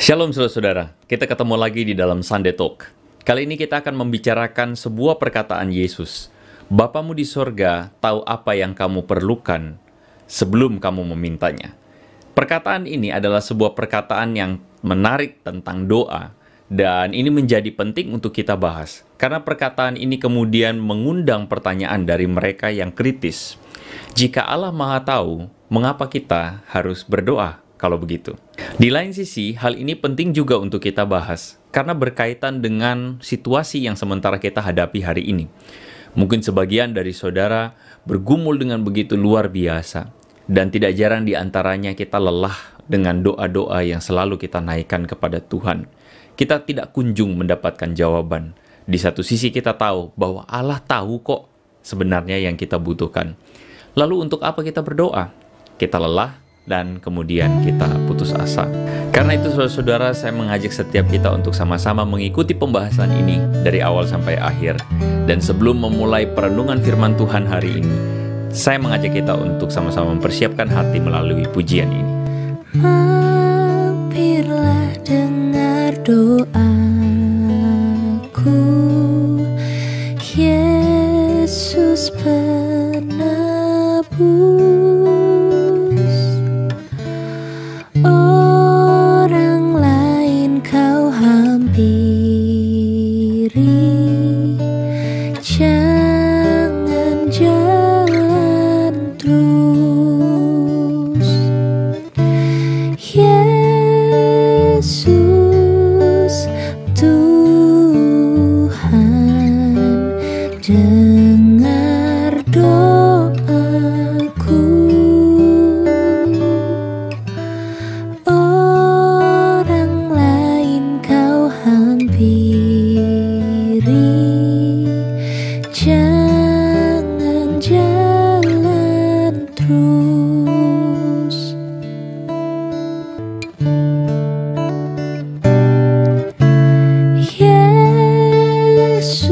Shalom saudara-saudara, kita ketemu lagi di dalam Sunday Talk. Kali ini kita akan membicarakan sebuah perkataan Yesus. Bapamu di sorga tahu apa yang kamu perlukan sebelum kamu memintanya. Perkataan ini adalah sebuah perkataan yang menarik tentang doa. Dan ini menjadi penting untuk kita bahas. Karena perkataan ini kemudian mengundang pertanyaan dari mereka yang kritis. Jika Allah Maha Tahu, mengapa kita harus berdoa? Kalau begitu. Di lain sisi, hal ini penting juga untuk kita bahas, karena berkaitan dengan situasi yang sementara kita hadapi hari ini. Mungkin sebagian dari saudara bergumul dengan begitu luar biasa, dan tidak jarang di antaranya kita lelah dengan doa-doa yang selalu kita naikkan kepada Tuhan. Kita tidak kunjung mendapatkan jawaban. Di satu sisi kita tahu bahwa Allah tahu kok sebenarnya yang kita butuhkan. Lalu untuk apa kita berdoa? Kita lelah, dan kemudian kita putus asa. Karena itu saudara-saudara, saya mengajak setiap kita untuk sama-sama mengikuti pembahasan ini dari awal sampai akhir. Dan sebelum memulai perenungan firman Tuhan hari ini, saya mengajak kita untuk sama-sama mempersiapkan hati melalui pujian ini. Mampirlah dengar doaku, Yesus penebus. Orang lain kau hampiri, jangan jalan terus. Yesus Tuhan, dengar doaku. Orang lain kau hampiri, jangan jalan terus. Yesus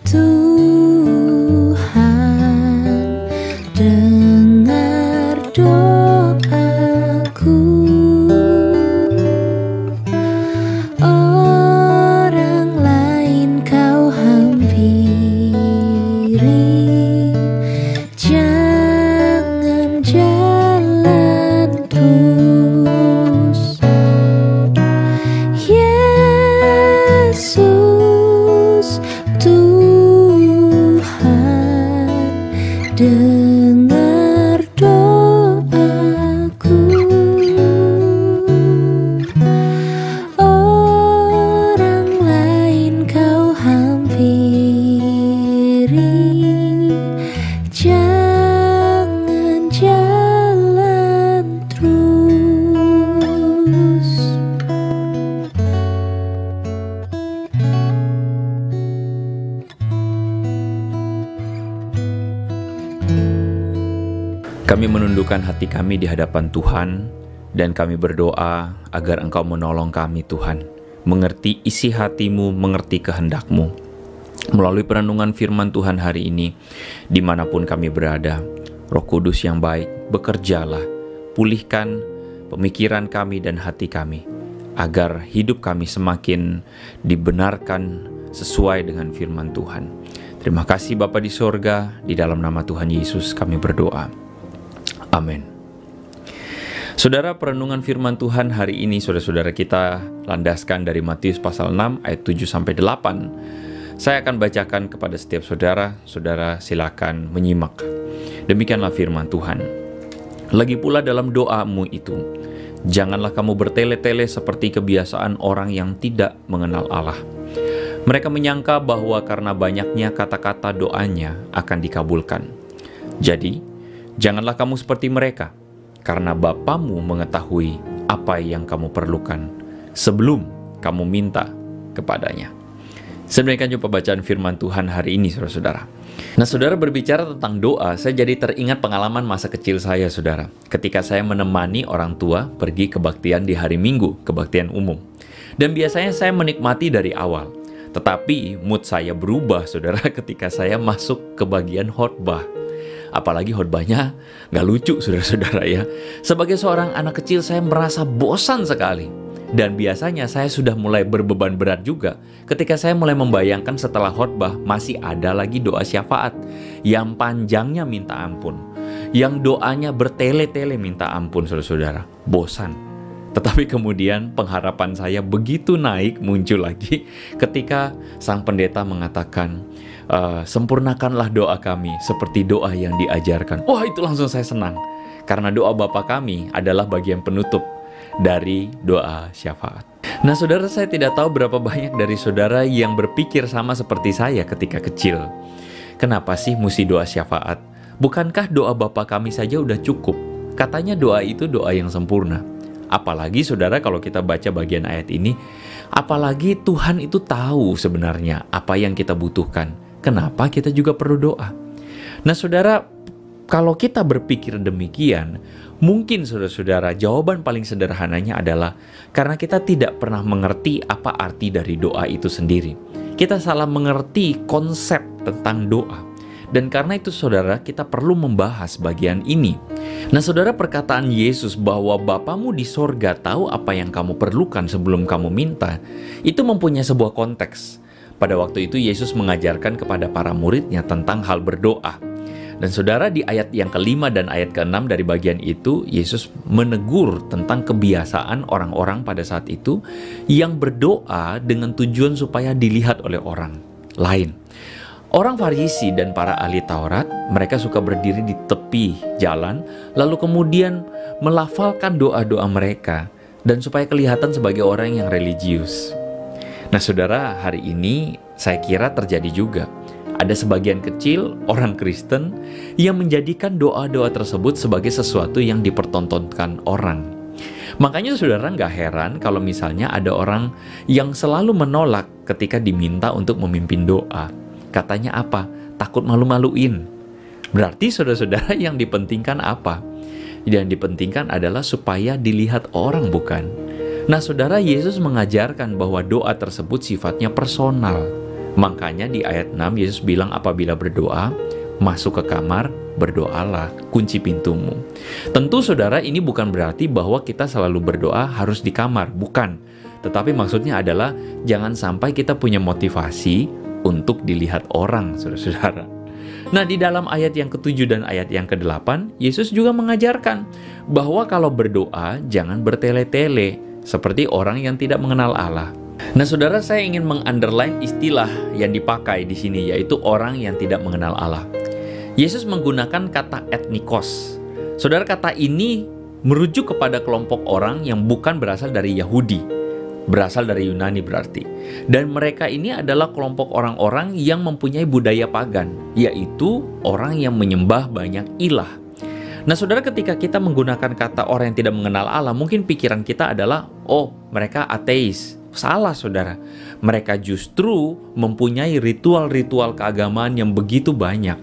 Tuhan, dengar doaku. Orang lain kau hampiri, jangan jalan terus. Yesus Tuhan, dengar doaku. Orang lain kau hampiri, jangan jalan terus. Kami menundukkan hati kami di hadapan Tuhan, dan kami berdoa agar Engkau menolong kami Tuhan, mengerti isi hatimu, mengerti kehendak-Mu. Melalui perenungan firman Tuhan hari ini, dimanapun kami berada, Roh Kudus yang baik, bekerjalah, pulihkan pemikiran kami dan hati kami, agar hidup kami semakin dibenarkan sesuai dengan firman Tuhan. Terima kasih Bapa di sorga, di dalam nama Tuhan Yesus kami berdoa. Amin. Saudara, perenungan firman Tuhan hari ini saudara-saudara kita landaskan dari Matius pasal 6 ayat 7-8. Saya akan bacakan kepada setiap saudara. Saudara silakan menyimak. Demikianlah firman Tuhan. Lagi pula dalam doamu itu, janganlah kamu bertele-tele seperti kebiasaan orang yang tidak mengenal Allah. Mereka menyangka bahwa karena banyaknya kata-kata doanya akan dikabulkan. Jadi, janganlah kamu seperti mereka, karena Bapamu mengetahui apa yang kamu perlukan sebelum kamu minta kepadanya. Sedemikian jumpa bacaan firman Tuhan hari ini, saudara-saudara. Nah, saudara berbicara tentang doa, saya jadi teringat pengalaman masa kecil saya, saudara. Ketika saya menemani orang tua pergi kebaktian di hari Minggu, kebaktian umum. Dan biasanya saya menikmati dari awal. Tetapi mood saya berubah, saudara, ketika saya masuk ke bagian khotbah. Apalagi khotbahnya nggak lucu, saudara-saudara ya. Sebagai seorang anak kecil, saya merasa bosan sekali. Dan biasanya saya sudah mulai berbeban berat juga ketika saya mulai membayangkan setelah khotbah masih ada lagi doa syafaat yang panjangnya minta ampun, yang doanya bertele-tele minta ampun, saudara-saudara. Bosan. Tetapi kemudian pengharapan saya begitu naik muncul lagi ketika sang pendeta mengatakan, sempurnakanlah doa kami seperti doa yang diajarkan. Wah, itu langsung saya senang. Karena doa Bapa kami adalah bagian penutup dari doa syafaat. Nah, saudara, saya tidak tahu berapa banyak dari saudara yang berpikir sama seperti saya ketika kecil. Kenapa sih mesti doa syafaat? Bukankah doa Bapa kami saja udah cukup? Katanya doa itu doa yang sempurna. Apalagi saudara, kalau kita baca bagian ayat ini, apalagi Tuhan itu tahu sebenarnya apa yang kita butuhkan. Kenapa kita juga perlu doa? Nah, saudara, kalau kita berpikir demikian, mungkin saudara-saudara, jawaban paling sederhananya adalah karena kita tidak pernah mengerti apa arti dari doa itu sendiri. Kita salah mengerti konsep tentang doa. Dan karena itu saudara, kita perlu membahas bagian ini. Nah, saudara, perkataan Yesus bahwa Bapamu di sorga tahu apa yang kamu perlukan sebelum kamu minta, itu mempunyai sebuah konteks. Pada waktu itu Yesus mengajarkan kepada para muridnya tentang hal berdoa. Dan saudara, di ayat yang kelima dan ayat keenam dari bagian itu, Yesus menegur tentang kebiasaan orang-orang pada saat itu yang berdoa dengan tujuan supaya dilihat oleh orang lain. Orang Farisi dan para ahli Taurat, mereka suka berdiri di tepi jalan, lalu kemudian melafalkan doa-doa mereka, dan supaya kelihatan sebagai orang yang religius. Nah, saudara, hari ini saya kira terjadi juga. Ada sebagian kecil orang Kristen yang menjadikan doa-doa tersebut sebagai sesuatu yang dipertontonkan orang. Makanya saudara, nggak heran kalau misalnya ada orang yang selalu menolak ketika diminta untuk memimpin doa. Katanya apa? Takut malu-maluin. Berarti saudara-saudara, yang dipentingkan apa? Yang dipentingkan adalah supaya dilihat orang, bukan? Nah, saudara, Yesus mengajarkan bahwa doa tersebut sifatnya personal. Makanya di ayat 6 Yesus bilang apabila berdoa, masuk ke kamar, berdoalah, kunci pintumu. Tentu saudara, ini bukan berarti bahwa kita selalu berdoa harus di kamar, bukan. Tetapi maksudnya adalah jangan sampai kita punya motivasi untuk dilihat orang, saudara-saudara. Nah, di dalam ayat yang ke-7 dan ayat yang ke-8, Yesus juga mengajarkan bahwa kalau berdoa jangan bertele-tele seperti orang yang tidak mengenal Allah. Nah, saudara, saya ingin meng-underline istilah yang dipakai di sini, yaitu orang yang tidak mengenal Allah. Yesus menggunakan kata etnikos. Saudara, kata ini merujuk kepada kelompok orang yang bukan berasal dari Yahudi, berasal dari Yunani berarti. Dan mereka ini adalah kelompok orang-orang yang mempunyai budaya pagan, yaitu orang yang menyembah banyak ilah. Nah, saudara, ketika kita menggunakan kata orang yang tidak mengenal Allah, mungkin pikiran kita adalah, oh, mereka ateis. Salah, saudara. Mereka justru mempunyai ritual-ritual keagamaan yang begitu banyak.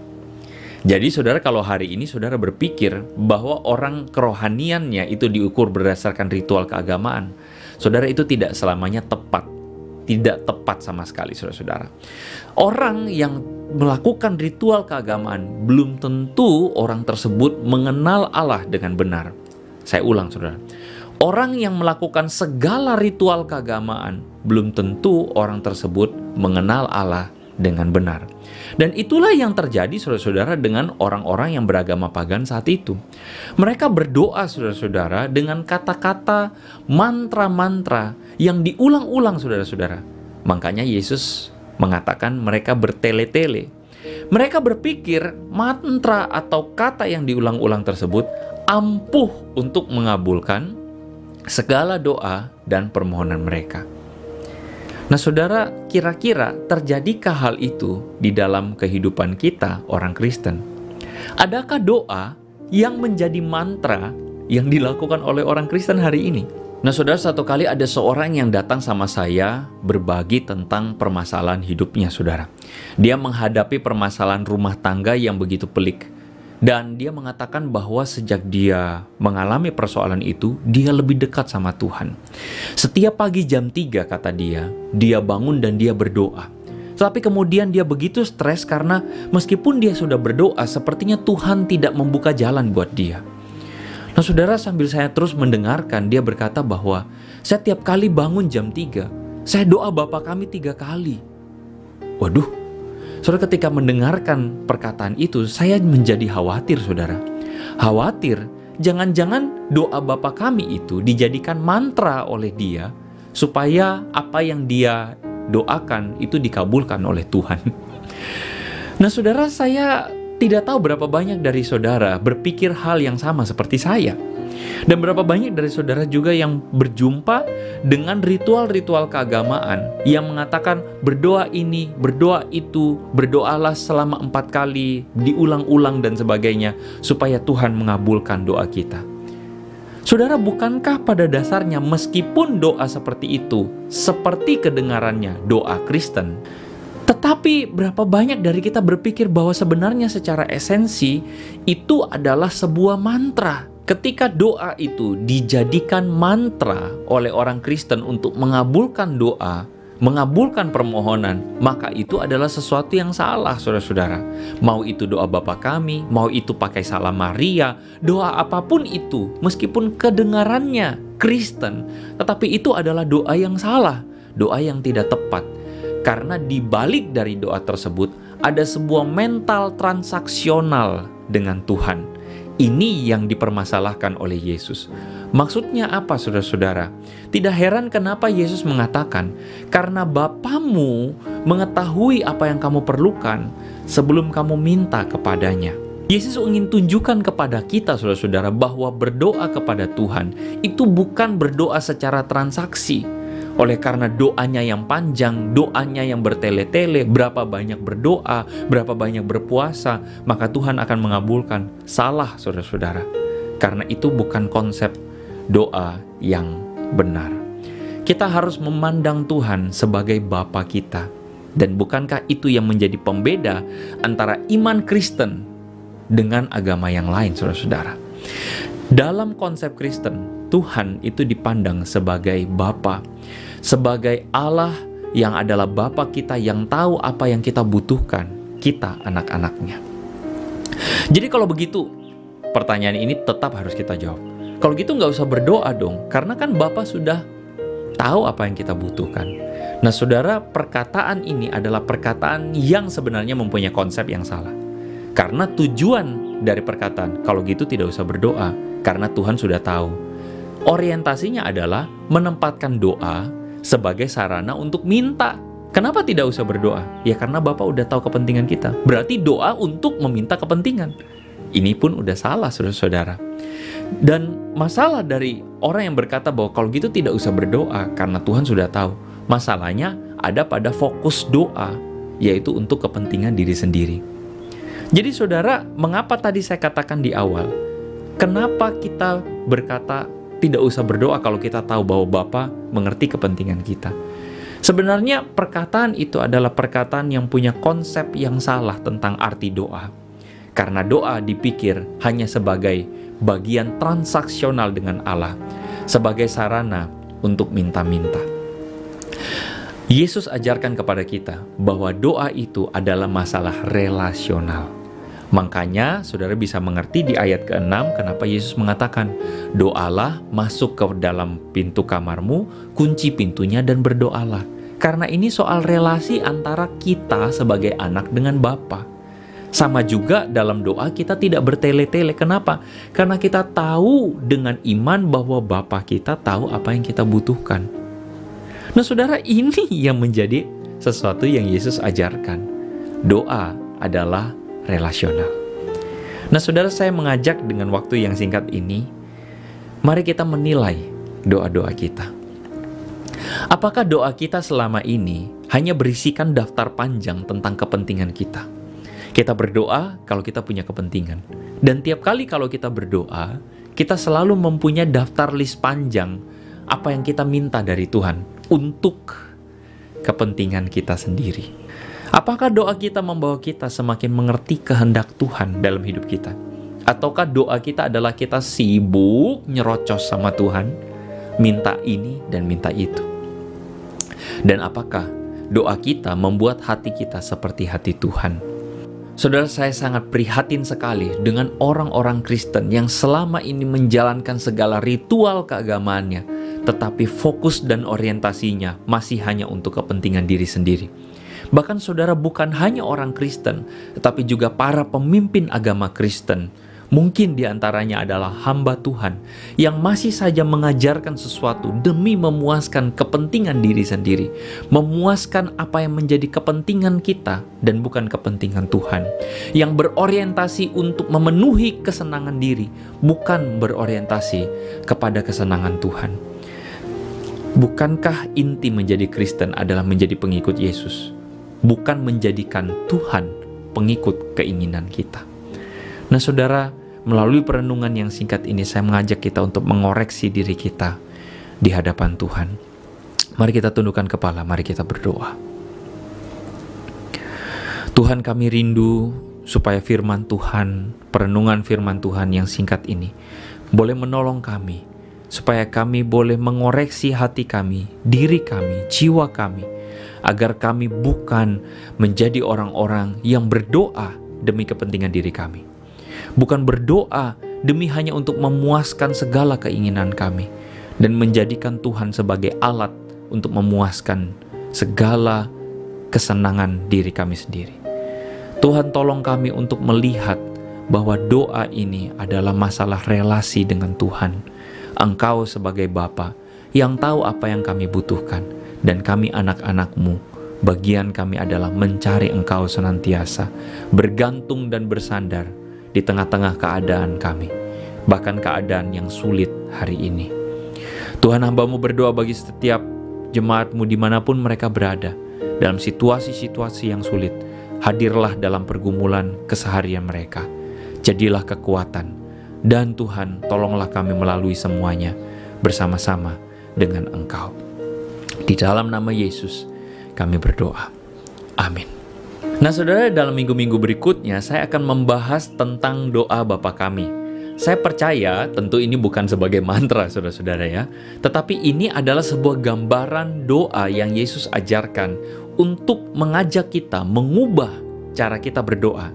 Jadi, saudara, kalau hari ini saudara berpikir bahwa orang kerohaniannya itu diukur berdasarkan ritual keagamaan, saudara, itu tidak selamanya tepat. Tidak tepat sama sekali, saudara-saudara. Orang yang melakukan ritual keagamaan belum tentu orang tersebut mengenal Allah dengan benar. Saya ulang, saudara. Orang yang melakukan segala ritual keagamaan belum tentu orang tersebut mengenal Allah dengan benar. Dan itulah yang terjadi, saudara-saudara, dengan orang-orang yang beragama pagan saat itu. Mereka berdoa, saudara-saudara, dengan kata-kata mantra-mantra yang diulang-ulang, saudara-saudara. Makanya Yesus mengatakan mereka bertele-tele. Mereka berpikir mantra atau kata yang diulang-ulang tersebut ampuh untuk mengabulkan segala doa dan permohonan mereka. Nah, saudara, kira-kira terjadikah hal itu di dalam kehidupan kita orang Kristen? Adakah doa yang menjadi mantra yang dilakukan oleh orang Kristen hari ini? Nah, saudara, satu kali ada seorang yang datang sama saya berbagi tentang permasalahan hidupnya, saudara. Dia menghadapi permasalahan rumah tangga yang begitu pelik. Dan dia mengatakan bahwa sejak dia mengalami persoalan itu, dia lebih dekat sama Tuhan. Setiap pagi jam 3, kata dia bangun dan dia berdoa. Tetapi kemudian dia begitu stres karena meskipun dia sudah berdoa, sepertinya Tuhan tidak membuka jalan buat dia. Nah saudara, sambil saya terus mendengarkan, dia berkata bahwa saya tiap kali bangun jam 3, saya doa Bapa kami 3 kali. Waduh, saudara, ketika mendengarkan perkataan itu, saya menjadi khawatir saudara. Khawatir, jangan-jangan doa Bapa kami itu dijadikan mantra oleh dia, supaya apa yang dia doakan itu dikabulkan oleh Tuhan. Nah saudara, saya tidak tahu berapa banyak dari saudara berpikir hal yang sama seperti saya. Dan berapa banyak dari saudara juga yang berjumpa dengan ritual-ritual keagamaan yang mengatakan berdoa ini, berdoa itu, berdoalah selama 4 kali, diulang-ulang dan sebagainya, supaya Tuhan mengabulkan doa kita. Saudara, bukankah pada dasarnya meskipun doa seperti itu, seperti kedengarannya doa Kristen, tetapi berapa banyak dari kita berpikir bahwa sebenarnya secara esensi itu adalah sebuah mantra. Ketika doa itu dijadikan mantra oleh orang Kristen untuk mengabulkan doa, mengabulkan permohonan, maka itu adalah sesuatu yang salah, saudara-saudara. Mau itu doa Bapa kami, mau itu pakai Salam Maria, doa apapun itu, meskipun kedengarannya Kristen, tetapi itu adalah doa yang salah, doa yang tidak tepat. Karena di balik dari doa tersebut ada sebuah mental transaksional dengan Tuhan. Ini yang dipermasalahkan oleh Yesus. Maksudnya apa, saudara-saudara? Tidak heran kenapa Yesus mengatakan, karena Bapamu mengetahui apa yang kamu perlukan sebelum kamu minta kepadanya. Yesus ingin tunjukkan kepada kita, saudara-saudara, bahwa berdoa kepada Tuhan itu bukan berdoa secara transaksi. Oleh karena doanya yang panjang, doanya yang bertele-tele, berapa banyak berdoa, berapa banyak berpuasa, maka Tuhan akan mengabulkan. Salah, saudara-saudara. Karena itu bukan konsep doa yang benar. Kita harus memandang Tuhan sebagai Bapa kita. Dan bukankah itu yang menjadi pembeda antara iman Kristen dengan agama yang lain, saudara-saudara? Dalam konsep Kristen, Tuhan itu dipandang sebagai Bapa, sebagai Allah yang adalah Bapa kita yang tahu apa yang kita butuhkan, kita anak-anaknya. Jadi kalau begitu, pertanyaan ini tetap harus kita jawab. Kalau gitu nggak usah berdoa dong, karena kan Bapa sudah tahu apa yang kita butuhkan. Nah saudara, perkataan ini adalah perkataan yang sebenarnya mempunyai konsep yang salah. Karena tujuan dari perkataan, kalau gitu tidak usah berdoa, karena Tuhan sudah tahu. Orientasinya adalah menempatkan doa sebagai sarana untuk minta. Kenapa tidak usah berdoa? Ya karena Bapa udah tahu kepentingan kita. Berarti doa untuk meminta kepentingan. Ini pun udah salah, saudara-saudara. Dan masalah dari orang yang berkata bahwa kalau gitu tidak usah berdoa karena Tuhan sudah tahu. Masalahnya ada pada fokus doa, yaitu untuk kepentingan diri sendiri. Jadi saudara, mengapa tadi saya katakan di awal, kenapa kita berkata tidak usah berdoa kalau kita tahu bahwa Bapa mengerti kepentingan kita? Sebenarnya perkataan itu adalah perkataan yang punya konsep yang salah tentang arti doa. Karena doa dipikir hanya sebagai bagian transaksional dengan Allah, sebagai sarana untuk minta-minta. Yesus ajarkan kepada kita bahwa doa itu adalah masalah relasional. Makanya saudara bisa mengerti di ayat ke-6 kenapa Yesus mengatakan, doalah, masuk ke dalam pintu kamarmu, kunci pintunya dan berdoalah. Karena ini soal relasi antara kita sebagai anak dengan Bapa. Sama juga dalam doa kita tidak bertele-tele. Kenapa? Karena kita tahu dengan iman bahwa Bapa kita tahu apa yang kita butuhkan. Nah saudara, ini yang menjadi sesuatu yang Yesus ajarkan. Doa adalah relasional. Nah saudara, saya mengajak dengan waktu yang singkat ini, mari kita menilai doa-doa kita. Apakah doa kita selama ini hanya berisikan daftar panjang tentang kepentingan kita? Kita berdoa kalau kita punya kepentingan. Dan tiap kali kalau kita berdoa, kita selalu mempunyai daftar list panjang apa yang kita minta dari Tuhan untuk kepentingan kita sendiri. Apakah doa kita membawa kita semakin mengerti kehendak Tuhan dalam hidup kita? Ataukah doa kita adalah kita sibuk nyerocos sama Tuhan, minta ini dan minta itu? Dan apakah doa kita membuat hati kita seperti hati Tuhan. Saudara, saya sangat prihatin sekali dengan orang-orang Kristen yang selama ini menjalankan segala ritual keagamaannya, tetapi fokus dan orientasinya masih hanya untuk kepentingan diri sendiri. Bahkan saudara, bukan hanya orang Kristen, tetapi juga para pemimpin agama Kristen, mungkin diantaranya adalah hamba Tuhan yang masih saja mengajarkan sesuatu demi memuaskan kepentingan diri sendiri, memuaskan apa yang menjadi kepentingan kita dan bukan kepentingan Tuhan, yang berorientasi untuk memenuhi kesenangan diri, bukan berorientasi kepada kesenangan Tuhan. Bukankah inti menjadi Kristen adalah menjadi pengikut Yesus, bukan menjadikan Tuhan pengikut keinginan kita? Nah saudara, melalui perenungan yang singkat ini saya mengajak kita untuk mengoreksi diri kita di hadapan Tuhan. Mari kita tundukkan kepala, mari kita berdoa. Tuhan, kami rindu supaya firman Tuhan, perenungan firman Tuhan yang singkat ini boleh menolong kami, supaya kami boleh mengoreksi hati kami, diri kami, jiwa kami, agar kami bukan menjadi orang-orang yang berdoa demi kepentingan diri kami. Bukan berdoa demi hanya untuk memuaskan segala keinginan kami dan menjadikan Tuhan sebagai alat untuk memuaskan segala kesenangan diri kami sendiri. Tuhan, tolong kami untuk melihat bahwa doa ini adalah masalah relasi dengan Tuhan. Engkau sebagai Bapa yang tahu apa yang kami butuhkan, dan kami anak-anak-Mu, bagian kami adalah mencari Engkau senantiasa, bergantung dan bersandar di tengah-tengah keadaan kami, bahkan keadaan yang sulit hari ini. Tuhan, hamba-Mu berdoa bagi setiap jemaat-Mu dimanapun mereka berada, dalam situasi-situasi yang sulit. Hadirlah dalam pergumulan keseharian mereka, jadilah kekuatan, dan Tuhan, tolonglah kami melalui semuanya bersama-sama dengan Engkau. Di dalam nama Yesus kami berdoa, amin. Nah saudara, dalam minggu-minggu berikutnya saya akan membahas tentang doa Bapa Kami. Saya percaya tentu ini bukan sebagai mantra saudara-saudara ya, tetapi ini adalah sebuah gambaran doa yang Yesus ajarkan untuk mengajak kita mengubah cara kita berdoa,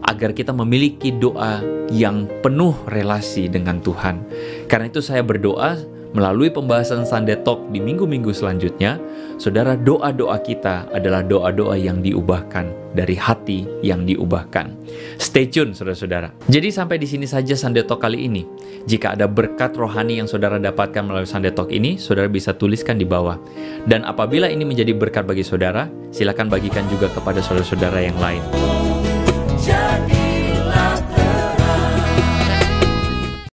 agar kita memiliki doa yang penuh relasi dengan Tuhan. Karena itu saya berdoa melalui pembahasan Sunday Talk di minggu-minggu selanjutnya, saudara, doa-doa kita adalah doa-doa yang diubahkan, dari hati yang diubahkan. Stay tune saudara-saudara. Jadi sampai di sini saja Sunday Talk kali ini. Jika ada berkat rohani yang saudara dapatkan melalui Sunday Talk ini, saudara bisa tuliskan di bawah. Dan apabila ini menjadi berkat bagi saudara, silakan bagikan juga kepada saudara-saudara yang lain.